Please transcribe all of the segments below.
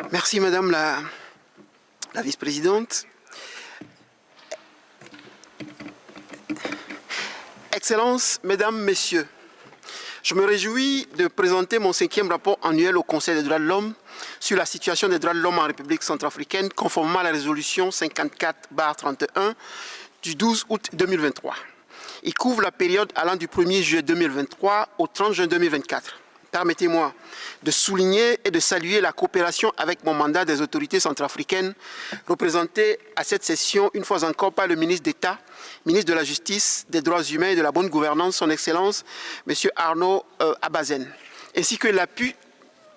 Merci Madame la vice-présidente. Excellences, Mesdames, Messieurs, je me réjouis de présenter mon 5e rapport annuel au Conseil des droits de l'homme sur la situation des droits de l'homme en République centrafricaine, conformément à la résolution 54/31 du 12 août 2023. Il couvre la période allant du 1er juillet 2023 au 30 juin 2024. Permettez-moi de souligner et de saluer la coopération avec mon mandat des autorités centrafricaines, représentées à cette session une fois encore par le ministre d'État, ministre de la Justice, des Droits humains et de la Bonne Gouvernance, son Excellence, M. Arnaud Abazen, ainsi que l'appui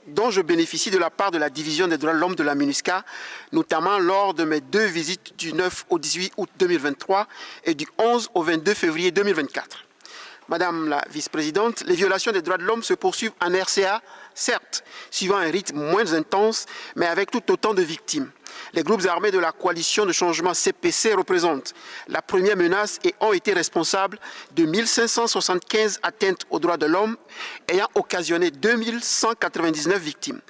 dont je bénéficie de la part de la Division des droits de l'homme de la MINUSCA, notamment lors de mes 2 visites du 9 au 18 août 2023 et du 11 au 22 février 2024. Madame la vice-présidente, les violations des droits de l'homme se poursuivent en RCA, certes, suivant un rythme moins intense, mais avec tout autant de victimes. Les groupes armés de la coalition de changement CPC représentent la première menace et ont été responsables de 1575 atteintes aux droits de l'homme, ayant occasionné 2199 victimes.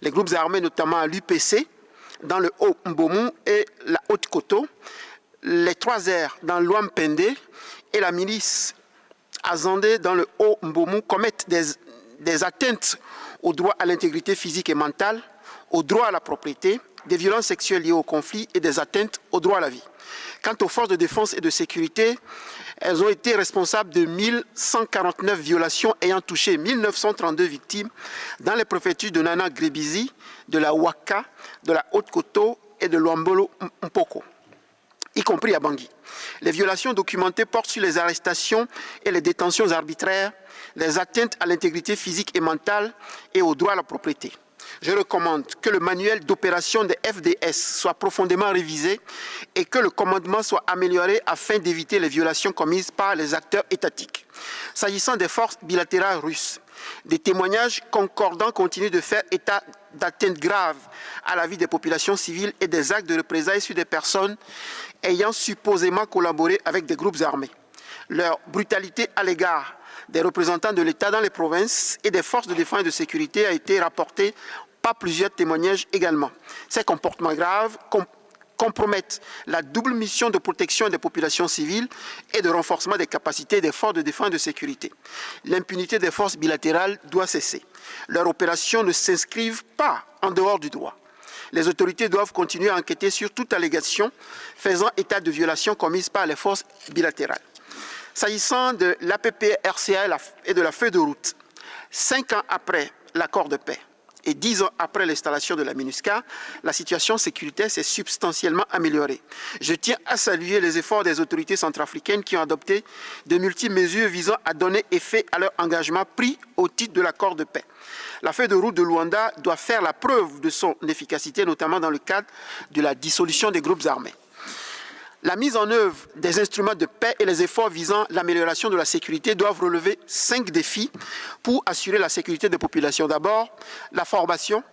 Les groupes armés, notamment l'UPC, dans le Haut-Mbomou et la Haute-Koto, les 3R dans l'Ouampende et la milice Azandé dans le Haut-Mbomou commettent des atteintes au droit à l'intégrité physique et mentale, au droit à la propriété, des violences sexuelles liées au conflit et des atteintes au droit à la vie. Quant aux forces de défense et de sécurité, elles ont été responsables de 1149 violations ayant touché 1932 victimes dans les préfectures de Nana Grébizi, de la Ouaka, de la Haute-Koto et de Luambolo Mpoko, y compris à Bangui. Les violations documentées portent sur les arrestations et les détentions arbitraires, les atteintes à l'intégrité physique et mentale et au droit à la propriété. Je recommande que le manuel d'opération des FDS soit profondément révisé et que le commandement soit amélioré afin d'éviter les violations commises par les acteurs étatiques. S'agissant des forces bilatérales russes, des témoignages concordants continuent de faire état d'atteintes graves à la vie des populations civiles et des actes de représailles sur des personnes ayant supposément collaboré avec des groupes armés. Leur brutalité à l'égard des représentants de l'État dans les provinces et des forces de défense et de sécurité a été rapportée par plusieurs témoignages également. Ces comportements graves compromettent la double mission de protection des populations civiles et de renforcement des capacités des forces de défense et de sécurité. L'impunité des forces bilatérales doit cesser. Leurs opérations ne s'inscrivent pas en dehors du droit. Les autorités doivent continuer à enquêter sur toute allégation faisant état de violations commises par les forces bilatérales. S'agissant de l'APP-RCA et de la feuille de route, 5 ans après l'accord de paix et 10 ans après l'installation de la MINUSCA, la situation sécuritaire s'est substantiellement améliorée. Je tiens à saluer les efforts des autorités centrafricaines qui ont adopté de multiples mesures visant à donner effet à leur engagement pris au titre de l'accord de paix. La feuille de route de Luanda doit faire la preuve de son efficacité, notamment dans le cadre de la dissolution des groupes armés. La mise en œuvre des instruments de paix et les efforts visant l'amélioration de la sécurité doivent relever 5 défis pour assurer la sécurité des populations. D'abord, la formation,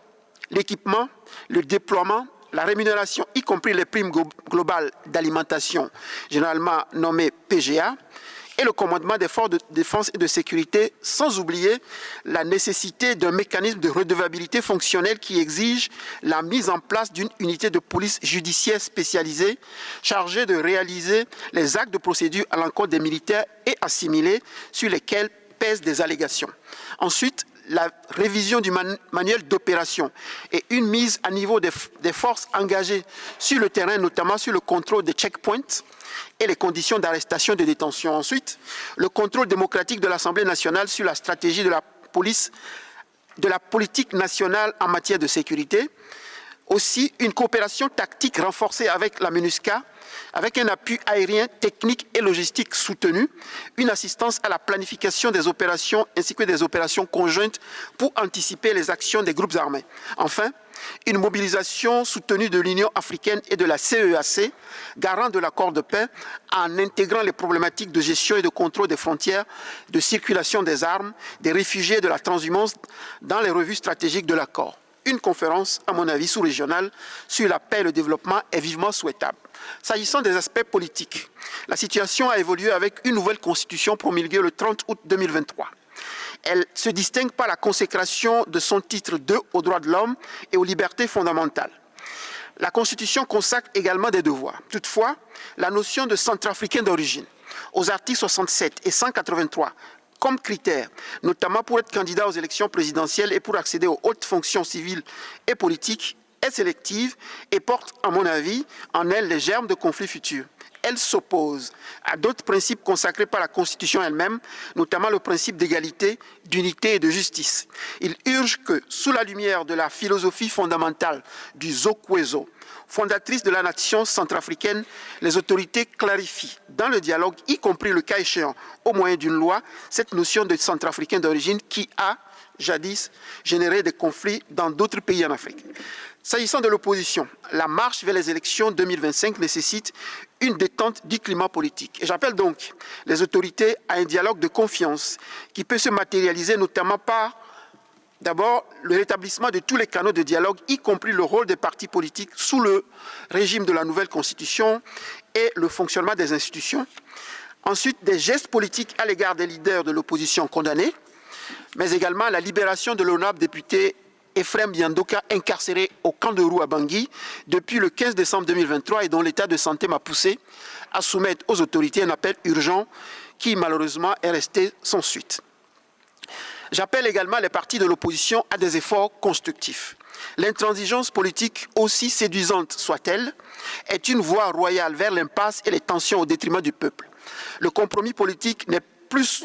l'équipement, le déploiement, la rémunération, y compris les primes globales d'alimentation, généralement nommées PGA, et le commandement des forces de défense et de sécurité, sans oublier la nécessité d'un mécanisme de redevabilité fonctionnelle qui exige la mise en place d'une unité de police judiciaire spécialisée chargée de réaliser les actes de procédure à l'encontre des militaires et assimilés sur lesquels pèsent des allégations. Ensuite, la révision du manuel d'opération et une mise à niveau des forces engagées sur le terrain, notamment sur le contrôle des checkpoints et les conditions d'arrestation et de détention. Ensuite, le contrôle démocratique de l'Assemblée nationale sur la stratégie de la politique nationale en matière de sécurité. Aussi, une coopération tactique renforcée avec la MINUSCA, avec un appui aérien, technique et logistique soutenu, une assistance à la planification des opérations ainsi que des opérations conjointes pour anticiper les actions des groupes armés. Enfin, une mobilisation soutenue de l'Union africaine et de la CEAC, garant de l'accord de paix, en intégrant les problématiques de gestion et de contrôle des frontières, de circulation des armes, des réfugiés et de la transhumance dans les revues stratégiques de l'accord. Une conférence, à mon avis, sous-régionale sur la paix et le développement est vivement souhaitable. S'agissant des aspects politiques, la situation a évolué avec une nouvelle constitution promulguée le 30 août 2023. Elle se distingue par la consécration de son titre 2 aux droits de l'homme et aux libertés fondamentales. La Constitution consacre également des devoirs. Toutefois, la notion de centrafricain d'origine, aux articles 67 et 183, comme critère, notamment pour être candidat aux élections présidentielles et pour accéder aux hautes fonctions civiles et politiques, est sélective et porte, à mon avis, en elle les germes de conflits futurs. Elle s'oppose à d'autres principes consacrés par la Constitution elle-même, notamment le principe d'égalité, d'unité et de justice. Il urge que, sous la lumière de la philosophie fondamentale du Zokwezo, fondatrice de la nation centrafricaine, les autorités clarifient dans le dialogue, y compris le cas échéant, au moyen d'une loi, cette notion de centrafricain d'origine qui a, jadis, généré des conflits dans d'autres pays en Afrique. S'agissant de l'opposition, la marche vers les élections 2025 nécessite une détente du climat politique. Et j'appelle donc les autorités à un dialogue de confiance qui peut se matérialiser notamment par, d'abord, le rétablissement de tous les canaux de dialogue, y compris le rôle des partis politiques sous le régime de la nouvelle Constitution et le fonctionnement des institutions. Ensuite, des gestes politiques à l'égard des leaders de l'opposition condamnés, mais également la libération de l'honorable député Ephraim Biandoka, incarcéré au camp de Roux à Bangui depuis le 15 décembre 2023 et dont l'état de santé m'a poussé à soumettre aux autorités un appel urgent qui malheureusement est resté sans suite. J'appelle également les partis de l'opposition à des efforts constructifs. L'intransigeance politique, aussi séduisante soit-elle, est une voie royale vers l'impasse et les tensions au détriment du peuple. Le compromis politique n'est plus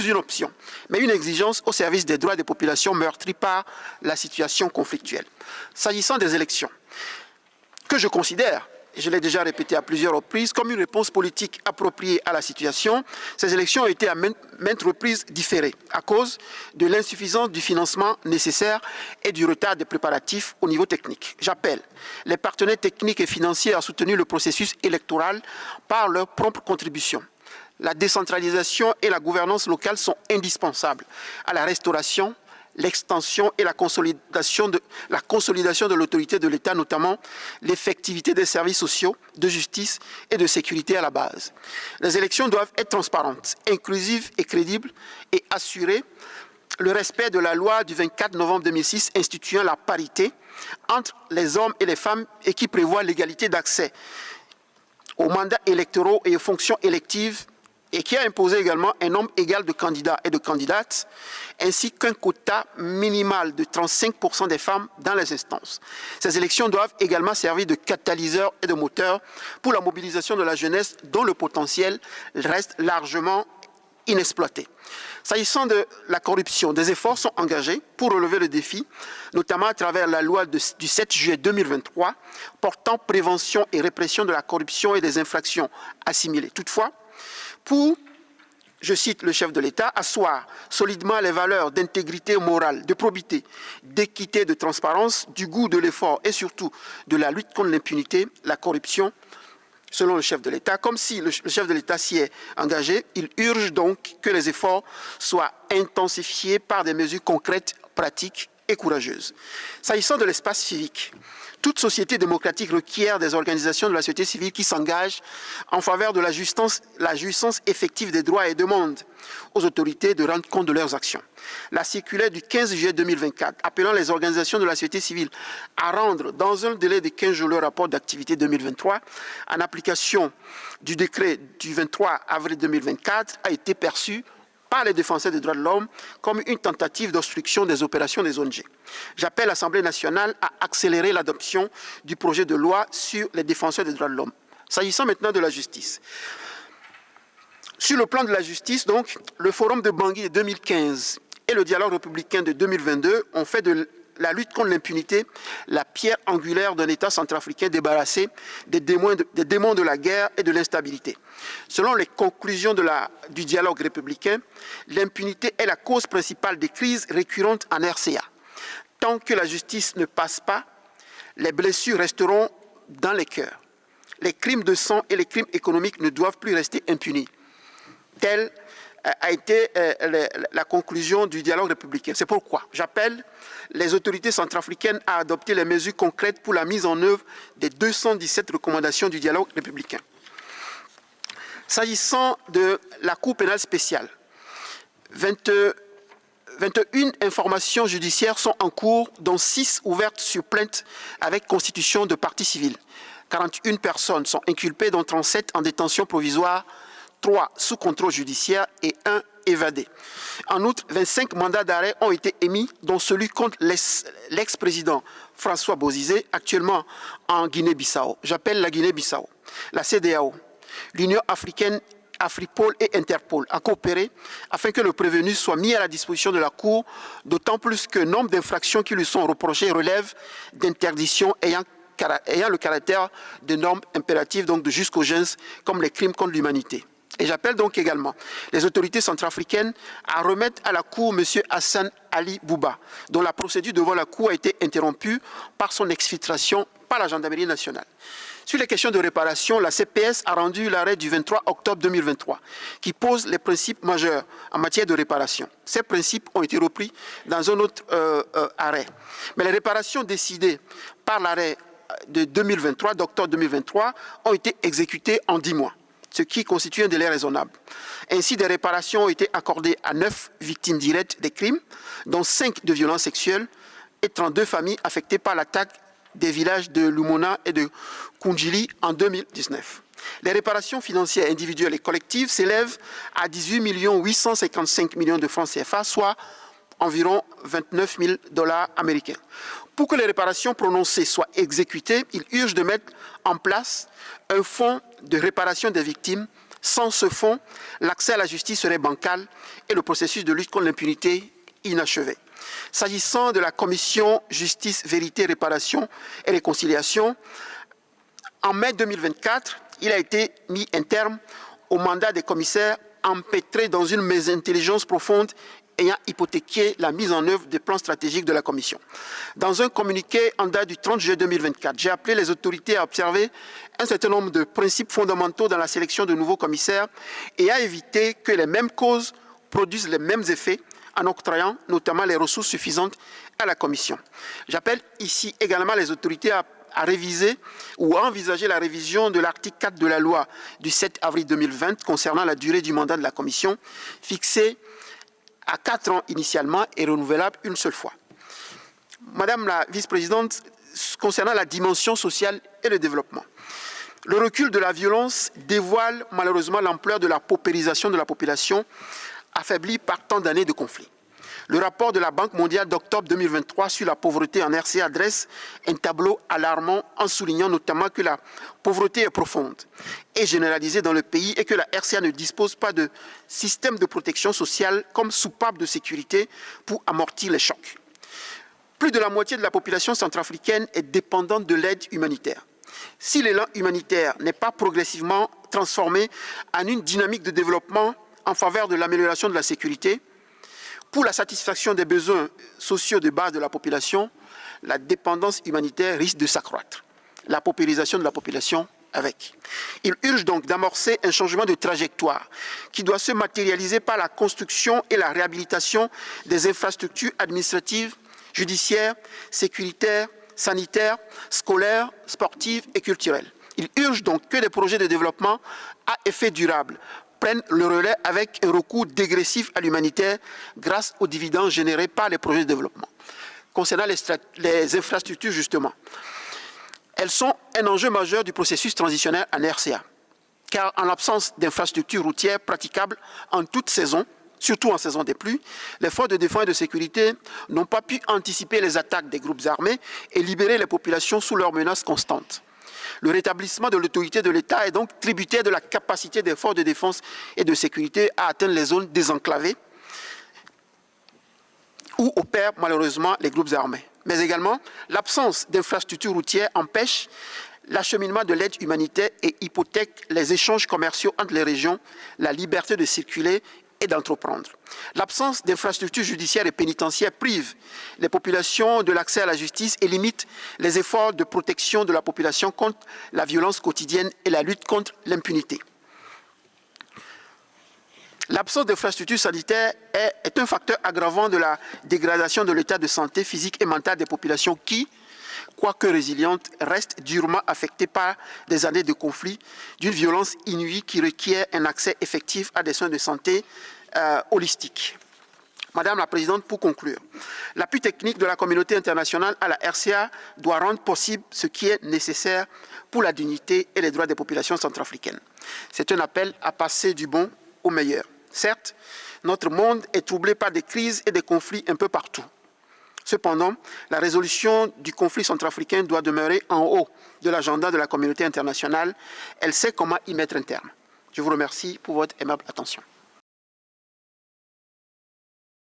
une option, mais une exigence au service des droits des populations meurtries par la situation conflictuelle. S'agissant des élections, que je considère, et je l'ai déjà répété à plusieurs reprises, comme une réponse politique appropriée à la situation, ces élections ont été à maintes reprises différées à cause de l'insuffisance du financement nécessaire et du retard des préparatifs au niveau technique. J'appelle les partenaires techniques et financiers à soutenir le processus électoral par leur propre contribution. La décentralisation et la gouvernance locale sont indispensables à la restauration, l'extension et la consolidation de l'autorité de l'État, notamment l'effectivité des services sociaux, de justice et de sécurité à la base. Les élections doivent être transparentes, inclusives et crédibles et assurer le respect de la loi du 24 novembre 2006 instituant la parité entre les hommes et les femmes et qui prévoit l'égalité d'accès aux mandats électoraux et aux fonctions électives et qui a imposé également un nombre égal de candidats et de candidates, ainsi qu'un quota minimal de 35% des femmes dans les instances. Ces élections doivent également servir de catalyseur et de moteur pour la mobilisation de la jeunesse dont le potentiel reste largement inexploité. S'agissant de la corruption, des efforts sont engagés pour relever le défi, notamment à travers la loi du 7 juillet 2023 portant prévention et répression de la corruption et des infractions assimilées. Toutefois, pour, je cite le chef de l'État, asseoir solidement les valeurs d'intégrité morale, de probité, d'équité, de transparence, du goût de l'effort et surtout de la lutte contre l'impunité, la corruption, selon le chef de l'État, comme si le chef de l'État s'y est engagé, il urge donc que les efforts soient intensifiés par des mesures concrètes, pratiques et courageuses. S'agissant de l'espace civique, toute société démocratique requiert des organisations de la société civile qui s'engagent en faveur de la jouissance effective des droits et demande aux autorités de rendre compte de leurs actions. La circulaire du 15 juillet 2024 appelant les organisations de la société civile à rendre dans un délai de 15 jours leur rapport d'activité 2023 en application du décret du 23 avril 2024 a été perçue par les défenseurs des droits de l'homme comme une tentative d'obstruction des opérations des ONG. J'appelle l'Assemblée nationale à accélérer l'adoption du projet de loi sur les défenseurs des droits de l'homme. S'agissant maintenant de la justice. Sur le plan de la justice, donc, le Forum de Bangui de 2015 et le dialogue républicain de 2022 ont fait de la lutte contre l'impunité la pierre angulaire d'un État centrafricain débarrassé des démons de la guerre et de l'instabilité. Selon les conclusions du dialogue républicain, l'impunité est la cause principale des crises récurrentes en RCA. Tant que la justice ne passe pas, les blessures resteront dans les cœurs. Les crimes de sang et les crimes économiques ne doivent plus rester impunis. Telle a été la conclusion du dialogue républicain. C'est pourquoi j'appelle les autorités centrafricaines à adopter les mesures concrètes pour la mise en œuvre des 217 recommandations du dialogue républicain. S'agissant de la Cour pénale spéciale, 21 informations judiciaires sont en cours, dont 6 ouvertes sur plainte avec constitution de partie civile. 41 personnes sont inculpées, dont 37 en détention provisoire, 3 sous contrôle judiciaire et 1 évadé. En outre, 25 mandats d'arrêt ont été émis, dont celui contre l'ex-président François Bozizé, actuellement en Guinée-Bissau. J'appelle la Guinée-Bissau, la CEDEAO, l'Union africaine, Afripol et Interpol à coopérer afin que le prévenu soit mis à la disposition de la Cour, d'autant plus que nombre d'infractions qui lui sont reprochées relèvent d'interdictions ayant le caractère de normes impératives, donc de jusqu'aux gens, comme les crimes contre l'humanité. Et j'appelle donc également les autorités centrafricaines à remettre à la Cour M. Hassan Ali Bouba, dont la procédure devant la Cour a été interrompue par son exfiltration par la gendarmerie nationale. Sur les questions de réparation, la CPS a rendu l'arrêt du 23 octobre 2023 qui pose les principes majeurs en matière de réparation. Ces principes ont été repris dans un autre arrêt. Mais les réparations décidées par l'arrêt de 2023, d'octobre 2023, ont été exécutées en 10 mois, ce qui constitue un délai raisonnable. Ainsi, des réparations ont été accordées à 9 victimes directes des crimes, dont 5 de violences sexuelles et 32 familles affectées par l'attaque des villages de Lumona et de Kundjili en 2019. Les réparations financières individuelles et collectives s'élèvent à 18 855 millions de francs CFA, soit environ 29 000 $ américains. Pour que les réparations prononcées soient exécutées, il urge de mettre en place un fonds de réparation des victimes. Sans ce fonds, l'accès à la justice serait bancal et le processus de lutte contre l'impunité inachevé. S'agissant de la commission Justice, Vérité, Réparation et Réconciliation, en mai 2024, il a été mis un terme au mandat des commissaires empêtrés dans une mésintelligence profonde ayant hypothéqué la mise en œuvre des plans stratégiques de la Commission. Dans un communiqué en date du 30 juillet 2024, j'ai appelé les autorités à observer un certain nombre de principes fondamentaux dans la sélection de nouveaux commissaires et à éviter que les mêmes causes produisent les mêmes effets en octroyant notamment les ressources suffisantes à la Commission. J'appelle ici également les autorités à réviser ou à envisager la révision de l'article 4 de la loi du 7 avril 2020 concernant la durée du mandat de la Commission, fixée à 4 ans initialement et renouvelable une seule fois. Madame la vice-présidente, concernant la dimension sociale et le développement, le recul de la violence dévoile malheureusement l'ampleur de la paupérisation de la population, affaiblie par tant d'années de conflits. Le rapport de la Banque mondiale d'octobre 2023 sur la pauvreté en RCA dresse un tableau alarmant en soulignant notamment que la pauvreté est profonde et généralisée dans le pays et que la RCA ne dispose pas de système de protection sociale comme soupape de sécurité pour amortir les chocs. Plus de la moitié de la population centrafricaine est dépendante de l'aide humanitaire. Si l'élan humanitaire n'est pas progressivement transformé en une dynamique de développement en faveur de l'amélioration de la sécurité, pour la satisfaction des besoins sociaux de base de la population, la dépendance humanitaire risque de s'accroître. La paupérisation de la population avec. Il urge donc d'amorcer un changement de trajectoire qui doit se matérialiser par la construction et la réhabilitation des infrastructures administratives, judiciaires, sécuritaires, sanitaires, scolaires, sportives et culturelles. Il urge donc que les projets de développement à effet durable prennent le relais avec un recours dégressif à l'humanitaire grâce aux dividendes générés par les projets de développement. Concernant les infrastructures, justement, elles sont un enjeu majeur du processus transitionnel en RCA, car en l'absence d'infrastructures routières praticables en toute saison, surtout en saison des pluies, les forces de défense et de sécurité n'ont pas pu anticiper les attaques des groupes armés et libérer les populations sous leurs menaces constantes. Le rétablissement de l'autorité de l'État est donc tributaire de la capacité des forces de défense et de sécurité à atteindre les zones désenclavées où opèrent malheureusement les groupes armés. Mais également, l'absence d'infrastructures routières empêche l'acheminement de l'aide humanitaire et hypothèque les échanges commerciaux entre les régions, la liberté de circuler et d'entreprendre. L'absence d'infrastructures judiciaires et pénitentiaires prive les populations de l'accès à la justice et limite les efforts de protection de la population contre la violence quotidienne et la lutte contre l'impunité. L'absence d'infrastructures sanitaires est un facteur aggravant de la dégradation de l'état de santé physique et mentale des populations qui, quoique résilientes, restent durement affectées par des années de conflits, d'une violence inouïe qui requiert un accès effectif à des soins de santé holistiques. Madame la Présidente, pour conclure, l'appui technique de la communauté internationale à la RCA doit rendre possible ce qui est nécessaire pour la dignité et les droits des populations centrafricaines. C'est un appel à passer du bon au meilleur. Certes, notre monde est troublé par des crises et des conflits un peu partout. Cependant, la résolution du conflit centrafricain doit demeurer en haut de l'agenda de la communauté internationale. Elle sait comment y mettre un terme. Je vous remercie pour votre aimable attention.